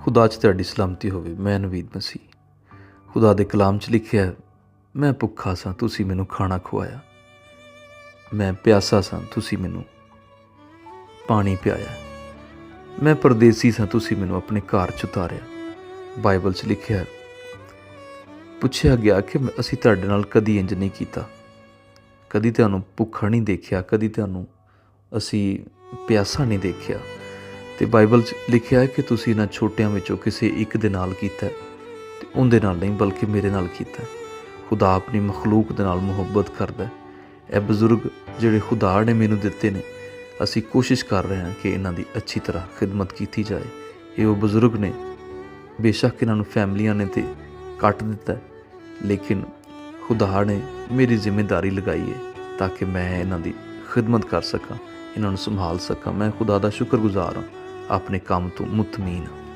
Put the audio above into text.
खुदा च तुहाडी सलामती होवे। मैं नवीद मसीह। खुदा दे कलाम च लिखिआ है, मैं भुक्खा सां तुसीं मैनूं खाना खुआया, मैं प्यासा सां तुसीं मैनूं पानी पिआया, मैं परदेसी सां तुसीं मैनूं अपने घर च उतारिआ। बाइबल च लिखिआ है, पुछिआ गया कि असीं तुहाडे नाल कदी इंज नहीं कीता, कदी तुहानूं भुੱਖਾ नहीं देखिआ, कदी तुहानूं असीं प्यासा नहीं देखिआ। ਤੇ ਬਾਈਬਲ 'ਚ ਲਿਖਿਆ ਹੈ ਕਿ ਤੁਸੀਂ ਇਹਨਾਂ ਛੋਟਿਆਂ ਵਿੱਚੋਂ ਕਿਸੇ ਇੱਕ ਦੇ ਨਾਲ ਕੀਤਾ ਅਤੇ ਉਹਦੇ ਨਾਲ ਨਹੀਂ ਬਲਕਿ ਮੇਰੇ ਨਾਲ ਕੀਤਾ। ਖੁਦਾ ਆਪਣੀ ਮਖਲੂਕ ਦੇ ਨਾਲ ਮੁਹੱਬਤ ਕਰਦਾ। ਇਹ ਬਜ਼ੁਰਗ ਜਿਹੜੇ ਖੁਦਾ ਨੇ ਮੈਨੂੰ ਦਿੱਤੇ ਨੇ, ਅਸੀਂ ਕੋਸ਼ਿਸ਼ ਕਰ ਰਹੇ ਹਾਂ ਕਿ ਇਹਨਾਂ ਦੀ ਅੱਛੀ ਤਰ੍ਹਾਂ ਖਿਦਮਤ ਕੀਤੀ ਜਾਏ। ਇਹ ਉਹ ਬਜ਼ੁਰਗ ਨੇ, ਬੇਸ਼ੱਕ ਇਹਨਾਂ ਨੂੰ ਫੈਮਲੀਆਂ ਨੇ ਤਾਂ ਕੱਟ ਦਿੱਤਾ, ਲੇਕਿਨ ਖੁਦਾ ਨੇ ਮੇਰੀ ਜ਼ਿੰਮੇਵਾਰੀ ਲਗਾਈ ਹੈ ਤਾਂ ਕਿ ਮੈਂ ਇਹਨਾਂ ਦੀ ਖਿਦਮਤ ਕਰ ਸਕਾਂ, ਇਹਨਾਂ ਨੂੰ ਸੰਭਾਲ ਸਕਾਂ। ਮੈਂ ਖੁਦਾ ਦਾ ਸ਼ੁਕਰਗੁਜ਼ਾਰ ਹਾਂ, ਆਪਣੇ ਕੰਮ ਤੋਂ ਮੁਤਮੀਨ ਹਾਂ।